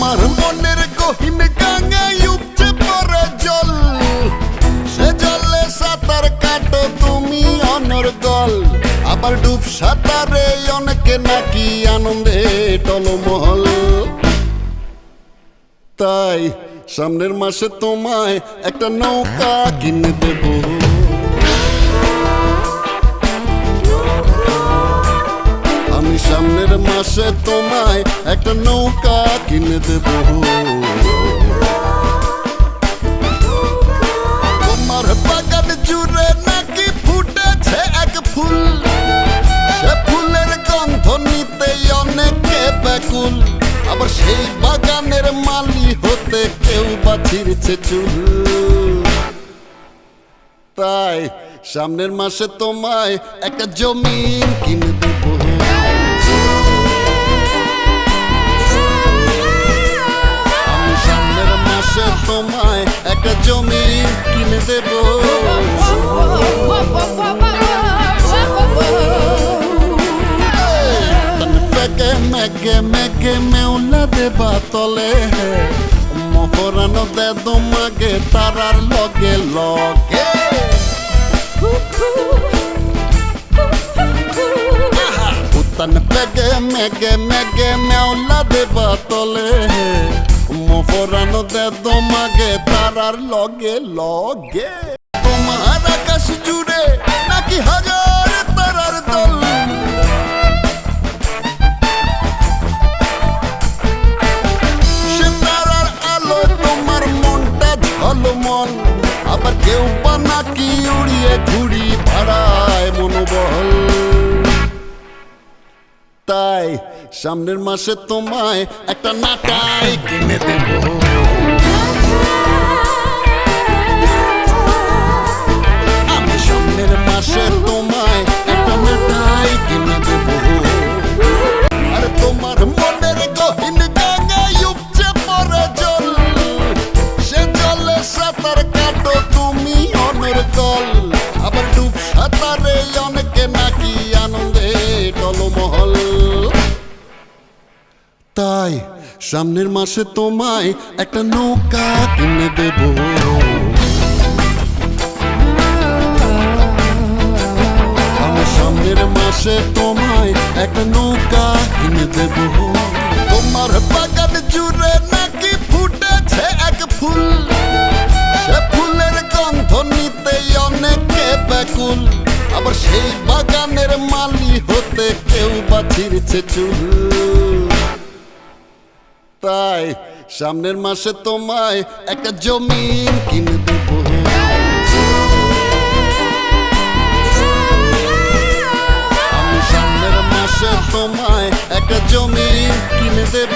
তোমার মনের গহীন গাঙায় উপচে পড়ে জল, সে জলে সাঁতার কাটো তুমি অনর্গল। আবার ডুব সাঁতারে অনেকে নাকি আনন্দে টলমহল। তাই সামনের মাসে তোমায় একটা নৌকা কিনে দেব। আমি সামনের মাসে তোমায় একটা নৌকা কিনে দেব। তোমার বাগান জুড়ে নাকি ফুটেছে এক ফুল, সে ফুলের গন্ধ নিতে অনেকে ব্যাকুল। আবার সেই বাগানের মালি হতে কেউ বা ছিঁড়ছে চুল। তাই সামনের মাসে তোমায় একটা জমিন কিনে দেব। আমি সামনের মাসে তোমায় একটা জমিন কিনে দেব। মেঘে মেঘে মেউলা দেবা তলে, মহরানো দে তোমাকে তারার লগে লগে। উত্তান পেগে মেঘে মেঘে মেউলা দেবা তলে, মহরানো দে তোমাকে তারার লগে লগে। তোমার আকাশ জুড়ে নাকি হাজার তারার দল, মন। আবার কেউ বা নাকি উড়িয়ে ঘুড়ি ভাড়ায় মনোবল। তাই সামনের মাসে তোমায় একটা নাটাই কিনে দেব। আমি সামনের মাসে তোমায় একটা নাটাই কিনে দেব। আর তোমার মনের গহীন গাঙায় উপচে পড়ে জল, সে জলে সাঁতার কাটো তুমি অনর্গল। আবার ডুব সাঁতারে অনেকে নাকি আনন্দে টলমহল। তাই সামনের মাসে তোমায় একটা নৌকা কিনে দেব। আমি সামনের মাসে তোমায় একটা নৌকা কিনে দেব। তোমার বাগান জুড়ে নাকি ফুটেছে এক ফুল, সে ফুলের গন্ধ নিতে অনেকে ব্যাকুল। আবার সেই বাগানের মালি হতে কেউ বা ছিঁড়ছে চুল। তাই সামনের মাসে তোমায় একটা জমিন কিনে দেব। আমি সামনের মাসে তোমায় একটা জমিন কিনে দেব।